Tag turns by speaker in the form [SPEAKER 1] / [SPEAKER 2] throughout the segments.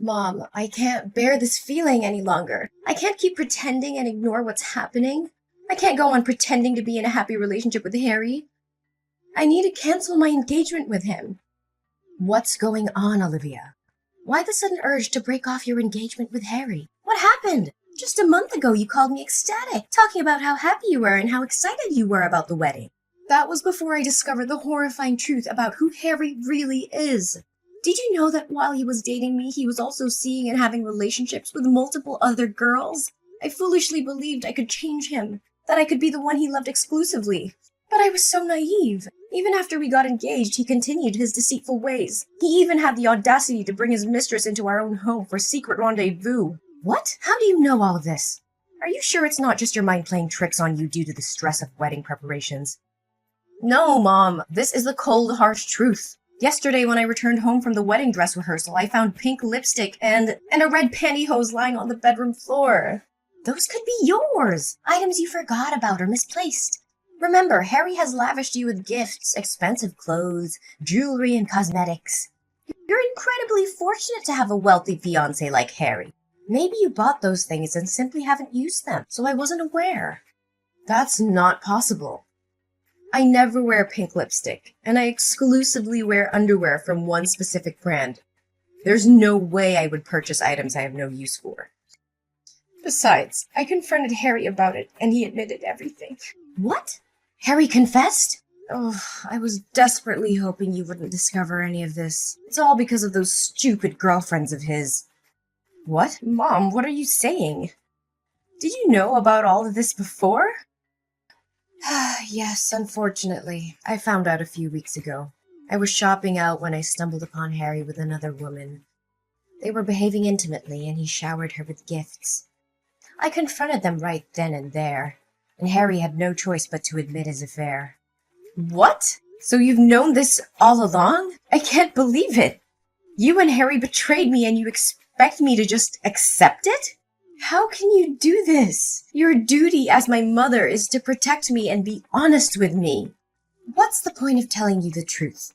[SPEAKER 1] Mom, I can't bear this feeling any longer. I can't keep pretending and ignore what's happening. I can't go on pretending to be in a happy relationship with Harry. I need to cancel my engagement with him. What's going on, Olivia? Why the sudden urge to break off your engagement with Harry? What happened? Just a month ago you called me ecstatic, talking about how happy you were and how excited you were about the wedding. That was before I discovered the horrifying truth about who Harry really is. Did you know that while he was dating me, he was also seeing and having relationships with multiple other girls? I foolishly believed I could change him, that I could be the one he loved exclusively. But I was so naive. Even after we got engaged, he continued his deceitful ways. He even had the audacity to bring his mistress into our own home for secret rendezvous. What? How do you know all of this? Are you sure it's not just your mind playing tricks on you due to the stress of wedding preparations? No, Mom. This is the cold, harsh truth. Yesterday, when I returned home from the wedding dress rehearsal, I found pink lipstick and a red pantyhose lying on the bedroom floor. Those could be yours. Items you forgot about or misplaced. Remember, Harry has lavished you with gifts, expensive clothes, jewelry, and cosmetics. You're incredibly fortunate to have a wealthy fiancé like Harry. Maybe you bought those things and simply haven't used them, so I wasn't aware. That's not possible. I never wear pink lipstick, and I exclusively wear underwear from one specific brand. There's no way I would purchase items I have no use for. Besides, I confronted Harry about it, and he admitted everything. What? Harry confessed? Oh, I was desperately hoping you wouldn't discover any of this. It's all because of those stupid girlfriends of his. What? Mom, what are you saying? Did you know about all of this before? Yes, unfortunately. I found out a few weeks ago. I was shopping out when I stumbled upon Harry with another woman. They were behaving intimately, and he showered her with gifts. I confronted them right then and there, and Harry had no choice but to admit his affair. What? So you've known this all along? I can't believe it. You and Harry betrayed me, and you expect me to just accept it? How can you do this? Your duty as my mother is to protect me and be honest with me. What's the point of telling you the truth?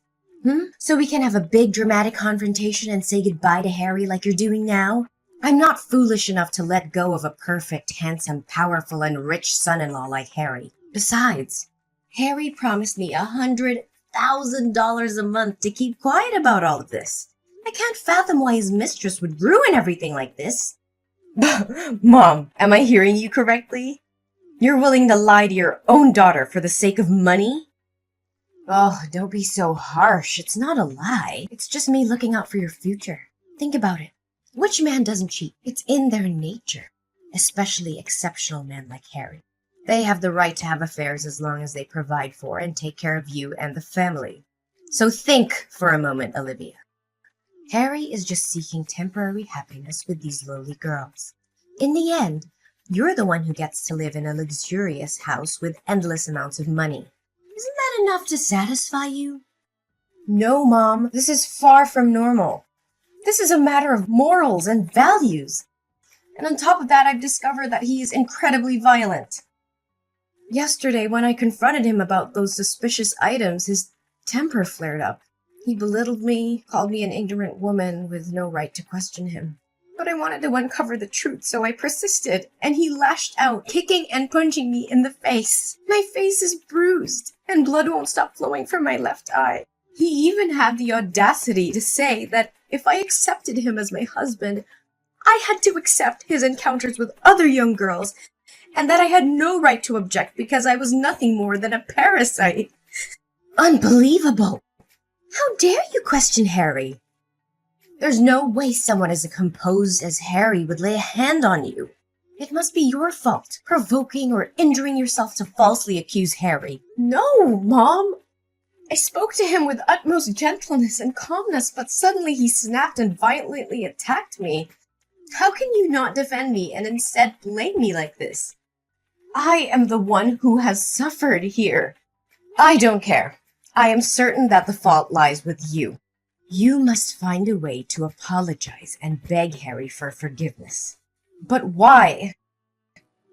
[SPEAKER 1] So we can have a big dramatic confrontation and say goodbye to Harry like you're doing now? I'm not foolish enough to let go of a perfect, handsome, powerful, and rich son-in-law like Harry. Besides, Harry promised me $100,000 a month to keep quiet about all of this. I can't fathom why his mistress would ruin everything like this. Mom, am I hearing you correctly? You're willing to lie to your own daughter for the sake of money? Oh, don't be so harsh. It's not a lie. It's just me looking out for your future. Think about it. Which man doesn't cheat? It's in their nature. Especially exceptional men like Harry. They have the right to have affairs as long as they provide for and take care of you and the family. So think for a moment, Olivia. Harry is just seeking temporary happiness with these lowly girls. In the end, you're the one who gets to live in a luxurious house with endless amounts of money. Isn't that enough to satisfy you? No, Mom, this is far from normal. This is a matter of morals and values. And on top of that, I've discovered that he is incredibly violent. Yesterday, when I confronted him about those suspicious items, his temper flared up. He belittled me, called me an ignorant woman with no right to question him. But I wanted to uncover the truth, so I persisted, and he lashed out, kicking and punching me in the face. My face is bruised, and blood won't stop flowing from my left eye. He even had the audacity to say that if I accepted him as my husband, I had to accept his encounters with other young girls, and that I had no right to object because I was nothing more than a parasite. Unbelievable! How dare you question Harry? There's no way someone as composed as Harry would lay a hand on you. It must be your fault, provoking or injuring yourself to falsely accuse Harry. No, Mom! I spoke to him with utmost gentleness and calmness, but suddenly he snapped and violently attacked me. How can you not defend me and instead blame me like this? I am the one who has suffered here. I don't care. I am certain that the fault lies with you. You must find a way to apologize and beg Harry for forgiveness. But why?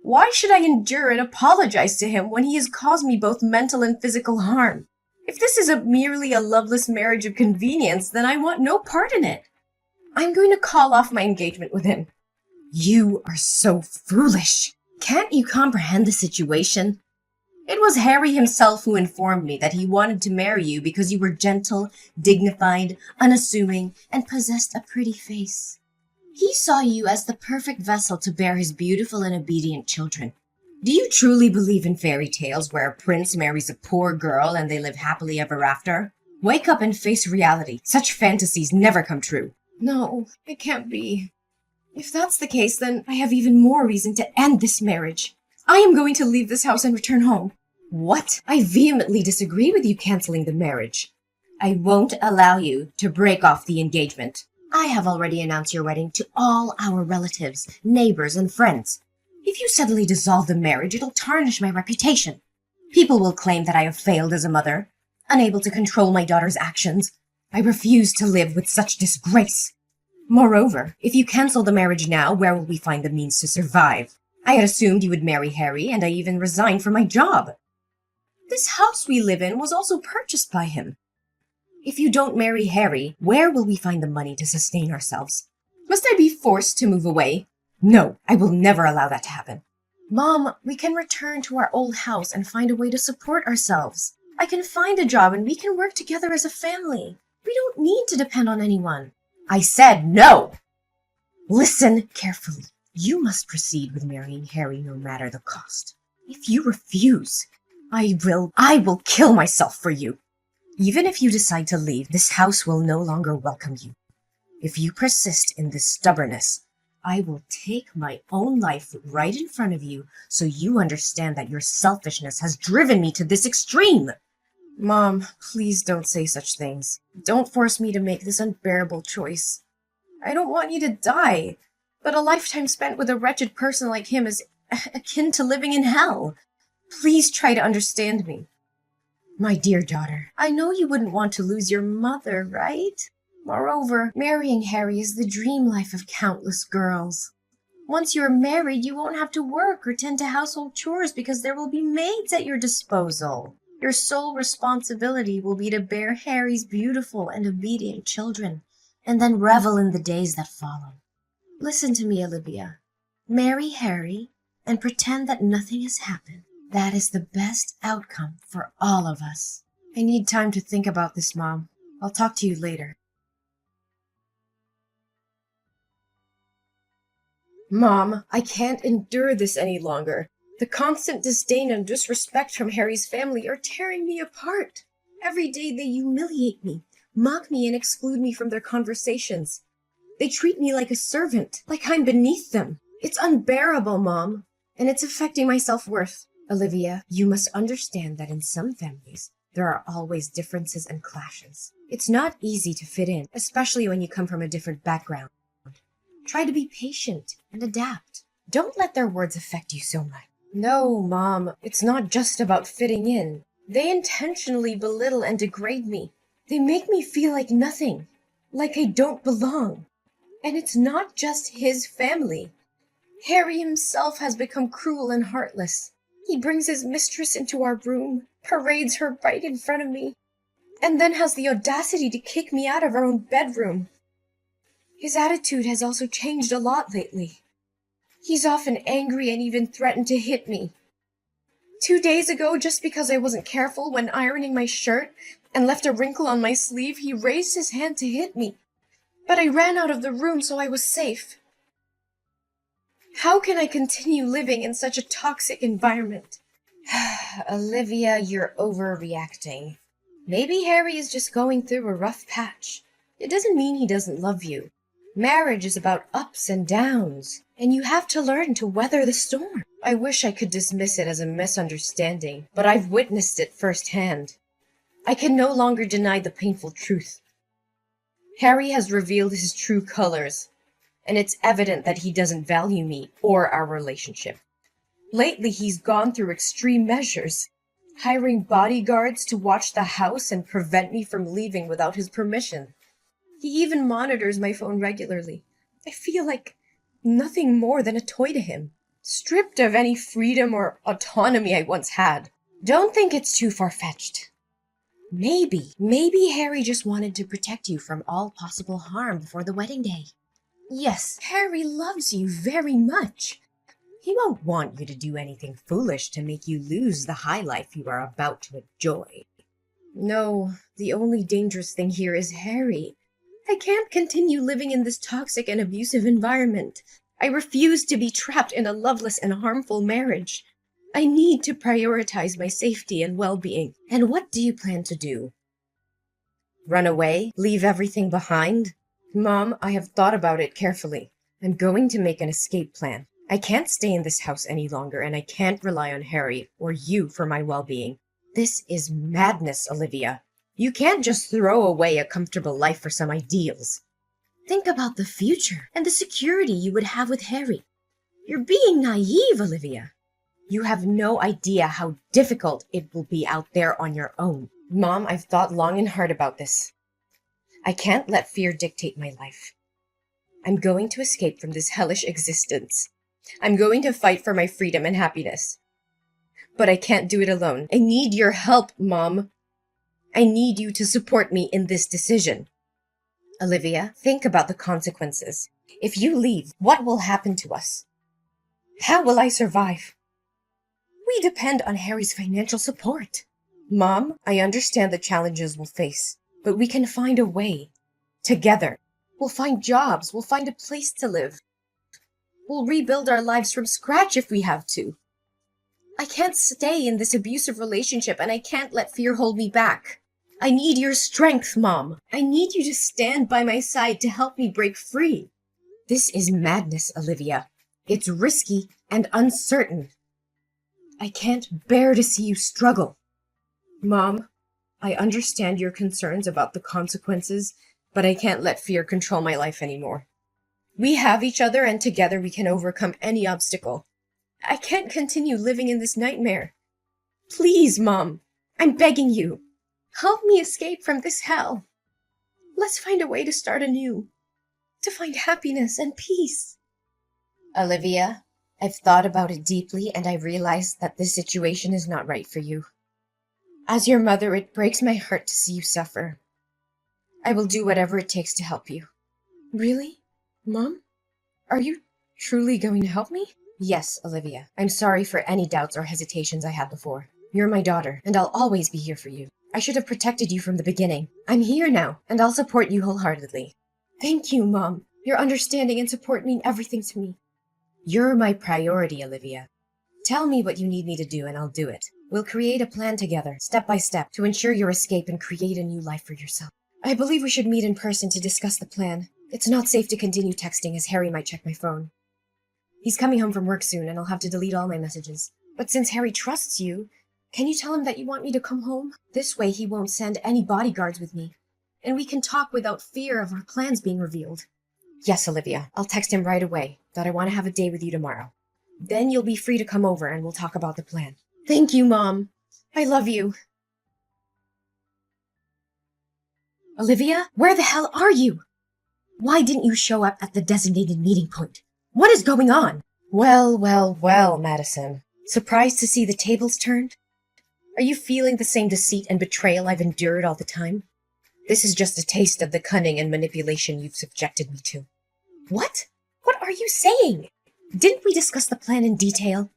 [SPEAKER 1] Why should I endure and apologize to him when he has caused me both mental and physical harm? If this is merely a loveless marriage of convenience, then I want no part in it. I'm going to call off my engagement with him. You are so foolish. Can't you comprehend the situation? It was Harry himself who informed me that he wanted to marry you because you were gentle, dignified, unassuming, and possessed a pretty face. He saw you as the perfect vessel to bear his beautiful and obedient children. Do you truly believe in fairy tales where a prince marries a poor girl and they live happily ever after? Wake up and face reality. Such fantasies never come true. No, it can't be. If that's the case, then I have even more reason to end this marriage. I am going to leave this house and return home. What? I vehemently disagree with you canceling the marriage. I won't allow you to break off the engagement. I have already announced your wedding to all our relatives, neighbors, and friends. If you suddenly dissolve the marriage, it'll tarnish my reputation. People will claim that I have failed as a mother, unable to control my daughter's actions. I refuse to live with such disgrace. Moreover, if you cancel the marriage now, where will we find the means to survive? I had assumed you would marry Harry, and I even resigned from my job. This house we live in was also purchased by him. If you don't marry Harry, where will we find the money to sustain ourselves? Must I be forced to move away? No, I will never allow that to happen. Mom, we can return to our old house and find a way to support ourselves. I can find a job and we can work together as a family. We don't need to depend on anyone. I said no! Listen carefully. You must proceed with marrying Harry no matter the cost. If you refuse, I will kill myself for you. Even if you decide to leave, this house will no longer welcome you. If you persist in this stubbornness, I will take my own life right in front of you so you understand that your selfishness has driven me to this extreme. Mom, please don't say such things. Don't force me to make this unbearable choice. I don't want you to die, but a lifetime spent with a wretched person like him is akin to living in hell. Please try to understand me. My dear daughter, I know you wouldn't want to lose your mother, right? Moreover, marrying Harry is the dream life of countless girls. Once you're married, you won't have to work or tend to household chores because there will be maids at your disposal. Your sole responsibility will be to bear Harry's beautiful and obedient children, and then revel in the days that follow. Listen to me, Olivia. Marry Harry and pretend that nothing has happened. That is the best outcome for all of us. I need time to think about this, Mom. I'll talk to you later. Mom, I can't endure this any longer. The constant disdain and disrespect from Harry's family are tearing me apart. Every day they humiliate me, mock me, and exclude me from their conversations. They treat me like a servant, like I'm beneath them. It's unbearable, Mom, and it's affecting my self-worth. Olivia, you must understand that in some families, there are always differences and clashes. It's not easy to fit in, especially when you come from a different background. Try to be patient and adapt. Don't let their words affect you so much. No, Mom, it's not just about fitting in. They intentionally belittle and degrade me. They make me feel like nothing, like I don't belong. And it's not just his family. Harry himself has become cruel and heartless. He brings his mistress into our room, parades her right in front of me, and then has the audacity to kick me out of our own bedroom. His attitude has also changed a lot lately. He's often angry and even threatened to hit me. 2 days ago, just because I wasn't careful when ironing my shirt and left a wrinkle on my sleeve, he raised his hand to hit me. But I ran out of the room, so I was safe. How can I continue living in such a toxic environment? Olivia, you're overreacting. Maybe Harry is just going through a rough patch. It doesn't mean he doesn't love you. Marriage is about ups and downs, and you have to learn to weather the storm. I wish I could dismiss it as a misunderstanding, but I've witnessed it firsthand. I can no longer deny the painful truth. Harry has revealed his true colors, and it's evident that he doesn't value me or our relationship. Lately, he's gone through extreme measures, hiring bodyguards to watch the house and prevent me from leaving without his permission. He even monitors my phone regularly. I feel like nothing more than a toy to him, stripped of any freedom or autonomy I once had. Don't think it's too far-fetched. Maybe Harry just wanted to protect you from all possible harm before the wedding day. Yes, Harry loves you very much. He won't want you to do anything foolish to make you lose the high life you are about to enjoy. No, the only dangerous thing here is Harry. I can't continue living in this toxic and abusive environment. I refuse to be trapped in a loveless and harmful marriage. I need to prioritize my safety and well-being. And what do you plan to do? Run away? Leave everything behind? Mom, I have thought about it carefully. I'm going to make an escape plan. I can't stay in this house any longer, and I can't rely on Harry or you for my well-being. This is madness, Olivia. You can't just throw away a comfortable life for some ideals. Think about the future and the security you would have with Harry. You're being naive, Olivia. You have no idea how difficult it will be out there on your own. Mom, I've thought long and hard about this. I can't let fear dictate my life. I'm going to escape from this hellish existence. I'm going to fight for my freedom and happiness. But I can't do it alone. I need your help, Mom. I need you to support me in this decision. Olivia, think about the consequences. If you leave, what will happen to us? How will I survive? We depend on Harry's financial support. Mom, I understand the challenges we'll face, but we can find a way. Together. We'll find jobs. We'll find a place to live. We'll rebuild our lives from scratch if we have to. I can't stay in this abusive relationship, and I can't let fear hold me back. I need your strength, Mom. I need you to stand by my side to help me break free. This is madness, Olivia. It's risky and uncertain. I can't bear to see you struggle. Mom, I understand your concerns about the consequences, but I can't let fear control my life anymore. We have each other, and together we can overcome any obstacle. I can't continue living in this nightmare. Please, Mom, I'm begging you. Help me escape from this hell. Let's find a way to start anew, to find happiness and peace. Olivia, I've thought about it deeply, and I realize that this situation is not right for you. As your mother, it breaks my heart to see you suffer. I will do whatever it takes to help you. Really? Mom? Are you truly going to help me? Yes, Olivia. I'm sorry for any doubts or hesitations I had before. You're my daughter, and I'll always be here for you. I should have protected you from the beginning. I'm here now, and I'll support you wholeheartedly. Thank you, Mom. Your understanding and support mean everything to me. You're my priority, Olivia. Tell me what you need me to do, and I'll do it. We'll create a plan together, step by step, to ensure your escape and create a new life for yourself. I believe we should meet in person to discuss the plan. It's not safe to continue texting, as Harry might check my phone. He's coming home from work soon, and I'll have to delete all my messages. But since Harry trusts you, can you tell him that you want me to come home? This way he won't send any bodyguards with me, and we can talk without fear of our plans being revealed. Yes, Olivia, I'll text him right away that I want to have a day with you tomorrow. Then you'll be free to come over and we'll talk about the plan. Thank you, Mom. I love you. Olivia, where the hell are you? Why didn't you show up at the designated meeting point? What is going on? Well, Madison. Surprised to see the tables turned? Are you feeling the same deceit and betrayal I've endured all the time? This is just a taste of the cunning and manipulation you've subjected me to. What? What are you saying? Didn't we discuss the plan in detail?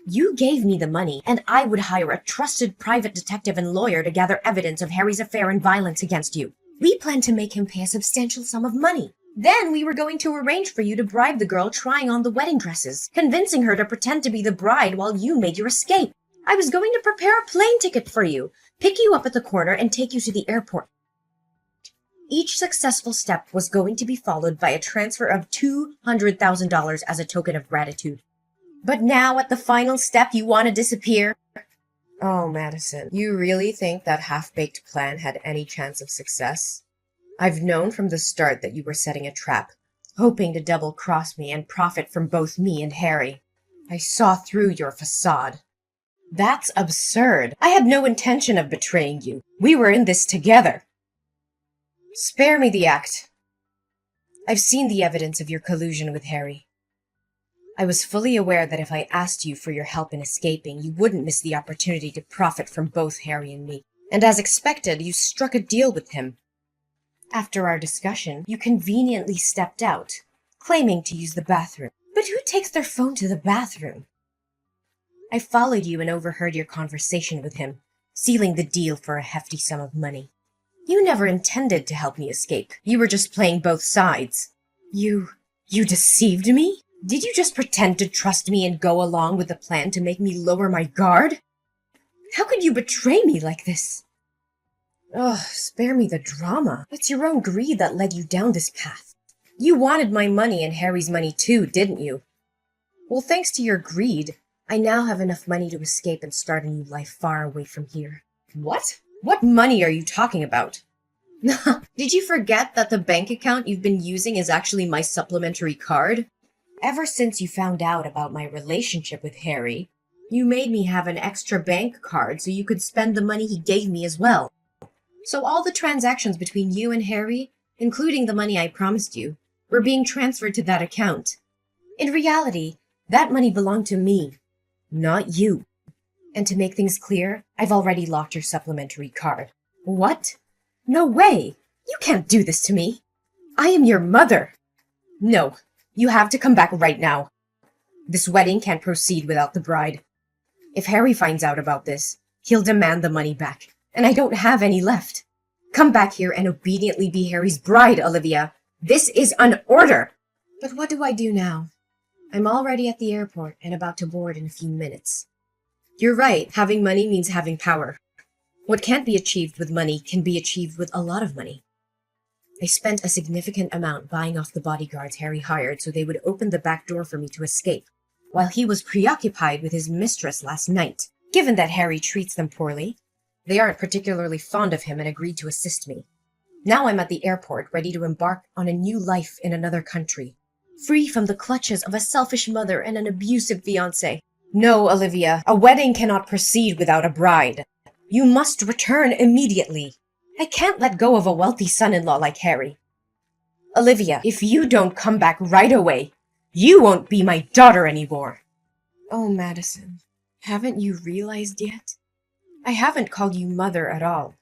[SPEAKER 1] You gave me the money, and I would hire a trusted private detective and lawyer to gather evidence of Harry's affair and violence against you. We planned to make him pay a substantial sum of money. Then we were going to arrange for you to bribe the girl trying on the wedding dresses, convincing her to pretend to be the bride while you made your escape. I was going to prepare a plane ticket for you, pick you up at the corner, and take you to the airport. Each successful step was going to be followed by a transfer of $200,000 as a token of gratitude. But now, at the final step, you want to disappear? Oh, Madison, you really think that half-baked plan had any chance of success? I've known from the start that you were setting a trap, hoping to double-cross me and profit from both me and Harry. I saw through your facade. That's absurd. I had no intention of betraying you. We were in this together. Spare me the act. I've seen the evidence of your collusion with Harry. I was fully aware that if I asked you for your help in escaping, you wouldn't miss the opportunity to profit from both Harry and me. And as expected, you struck a deal with him. After our discussion, you conveniently stepped out, claiming to use the bathroom. But who takes their phone to the bathroom? I followed you and overheard your conversation with him, sealing the deal for a hefty sum of money. You never intended to help me escape. You were just playing both sides. You deceived me? Did you just pretend to trust me and go along with the plan to make me lower my guard? How could you betray me like this? Ugh, spare me the drama. It's your own greed that led you down this path. You wanted my money and Harry's money too, didn't you? Well, thanks to your greed, I now have enough money to escape and start a new life far away from here. What? What money are you talking about? Did you forget that the bank account you've been using is actually my supplementary card? Ever since you found out about my relationship with Harry, you made me have an extra bank card so you could spend the money he gave me as well. So all the transactions between you and Harry, including the money I promised you, were being transferred to that account. In reality, that money belonged to me, not you. And to make things clear, I've already locked your supplementary card. What? No way! You can't do this to me! I am your mother! No, you have to come back right now. This wedding can't proceed without the bride. If Harry finds out about this, he'll demand the money back, and I don't have any left. Come back here and obediently be Harry's bride, Olivia. This is an order! But what do I do now? I'm already at the airport and about to board in a few minutes. You're right, having money means having power. What can't be achieved with money can be achieved with a lot of money. I spent a significant amount buying off the bodyguards Harry hired so they would open the back door for me to escape, while he was preoccupied with his mistress last night. Given that Harry treats them poorly, they aren't particularly fond of him and agreed to assist me. Now I'm at the airport, ready to embark on a new life in another country, free from the clutches of a selfish mother and an abusive fiancé. No, Olivia, a wedding cannot proceed without a bride. You must return immediately. I can't let go of a wealthy son-in-law like Harry. Olivia, if you don't come back right away, you won't be my daughter anymore. Oh, Madison, haven't you realized yet? I haven't called you mother at all.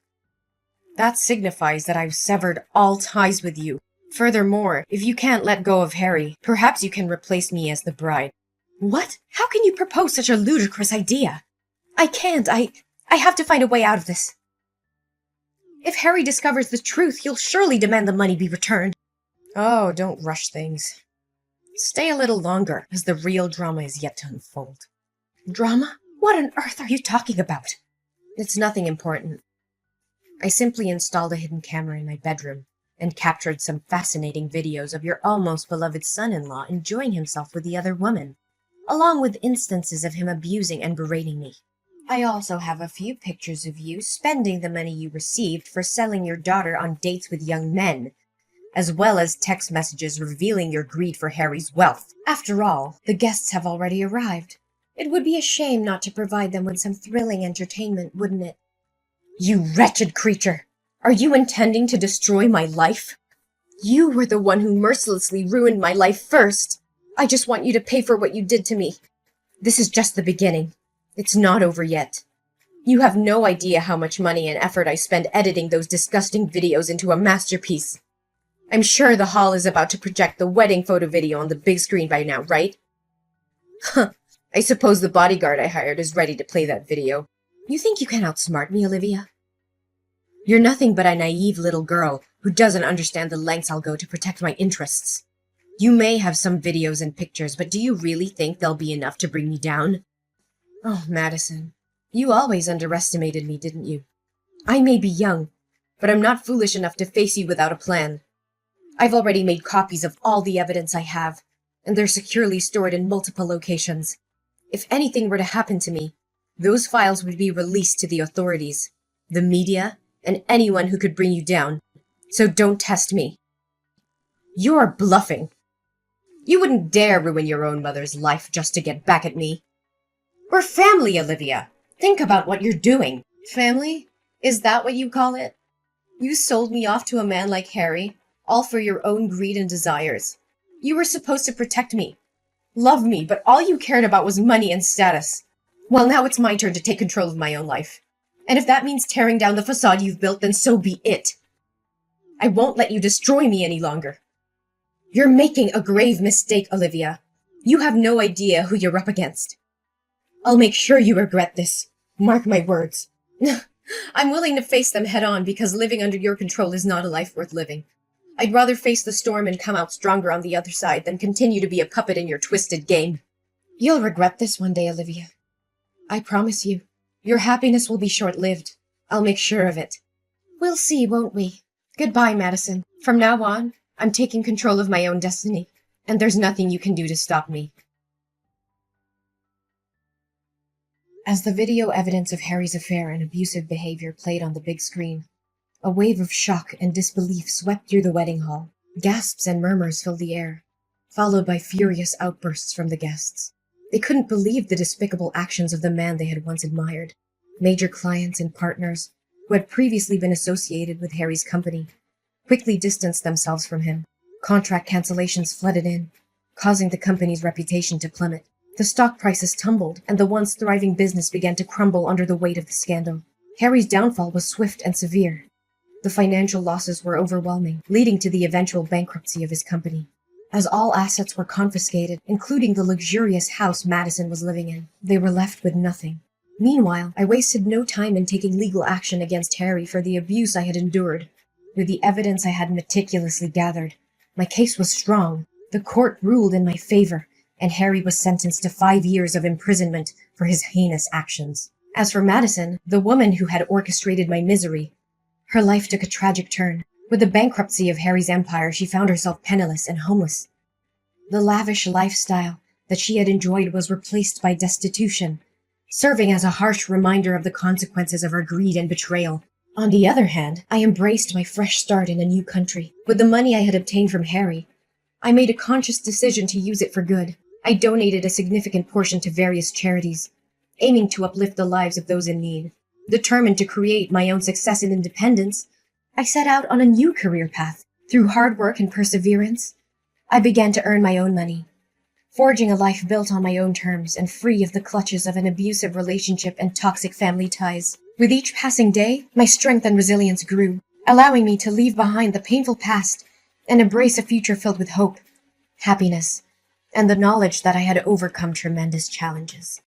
[SPEAKER 1] That signifies that I've severed all ties with you. Furthermore, if you can't let go of Harry, perhaps you can replace me as the bride. What? How can you propose such a ludicrous idea? I can't. I have to find a way out of this. If Harry discovers the truth, he'll surely demand the money be returned. Oh, don't rush things. Stay a little longer, as the real drama is yet to unfold. Drama? What on earth are you talking about? It's nothing important. I simply installed a hidden camera in my bedroom and captured some fascinating videos of your almost beloved son-in-law enjoying himself with the other woman, along with instances of him abusing and berating me. I also have a few pictures of you spending the money you received for selling your daughter on dates with young men, as well as text messages revealing your greed for Harry's wealth. After all, the guests have already arrived. It would be a shame not to provide them with some thrilling entertainment, wouldn't it? You wretched creature! Are you intending to destroy my life? You were the one who mercilessly ruined my life first. I just want you to pay for what you did to me. This is just the beginning. It's not over yet. You have no idea how much money and effort I spend editing those disgusting videos into a masterpiece. I'm sure the hall is about to project the wedding photo video on the big screen by now, right? Huh. I suppose the bodyguard I hired is ready to play that video. You think you can outsmart me, Olivia? You're nothing but a naive little girl who doesn't understand the lengths I'll go to protect my interests. You may have some videos and pictures, but do you really think they'll be enough to bring me down? Oh, Madison, you always underestimated me, didn't you? I may be young, but I'm not foolish enough to face you without a plan. I've already made copies of all the evidence I have, and they're securely stored in multiple locations. If anything were to happen to me, those files would be released to the authorities, the media, and anyone who could bring you down. So don't test me. You're bluffing. You wouldn't dare ruin your own mother's life just to get back at me. We're family, Olivia. Think about what you're doing. Family? Is that what you call it? You sold me off to a man like Harry, all for your own greed and desires. You were supposed to protect me, love me, but all you cared about was money and status. Well, now it's my turn to take control of my own life. And if that means tearing down the facade you've built, then so be it. I won't let you destroy me any longer. You're making a grave mistake, Olivia. You have no idea who you're up against. I'll make sure you regret this. Mark my words. I'm willing to face them head on because living under your control is not a life worth living. I'd rather face the storm and come out stronger on the other side than continue to be a puppet in your twisted game. You'll regret this one day, Olivia. I promise you. Your happiness will be short-lived. I'll make sure of it. We'll see, won't we? Goodbye, Madison. From now on, I'm taking control of my own destiny, and there's nothing you can do to stop me. As the video evidence of Harry's affair and abusive behavior played on the big screen, a wave of shock and disbelief swept through the wedding hall. Gasps and murmurs filled the air, followed by furious outbursts from the guests. They couldn't believe the despicable actions of the man they had once admired. Major clients and partners, who had previously been associated with Harry's company, quickly distanced themselves from him. Contract cancellations flooded in, causing the company's reputation to plummet. The stock prices tumbled, and the once thriving business began to crumble under the weight of the scandal. Harry's downfall was swift and severe. The financial losses were overwhelming, leading to the eventual bankruptcy of his company. As all assets were confiscated, including the luxurious house Madison was living in, they were left with nothing. Meanwhile, I wasted no time in taking legal action against Harry for the abuse I had endured. With the evidence I had meticulously gathered, my case was strong. The court ruled in my favor, and Harry was sentenced to 5 years of imprisonment for his heinous actions. As for Madison, the woman who had orchestrated my misery, her life took a tragic turn. With the bankruptcy of Harry's empire, she found herself penniless and homeless. The lavish lifestyle that she had enjoyed was replaced by destitution, serving as a harsh reminder of the consequences of her greed and betrayal. On the other hand, I embraced my fresh start in a new country. With the money I had obtained from Harry, I made a conscious decision to use it for good. I donated a significant portion to various charities, aiming to uplift the lives of those in need. Determined to create my own success and independence, I set out on a new career path. Through hard work and perseverance, I began to earn my own money, forging a life built on my own terms and free of the clutches of an abusive relationship and toxic family ties. With each passing day, my strength and resilience grew, allowing me to leave behind the painful past and embrace a future filled with hope, happiness, and the knowledge that I had overcome tremendous challenges.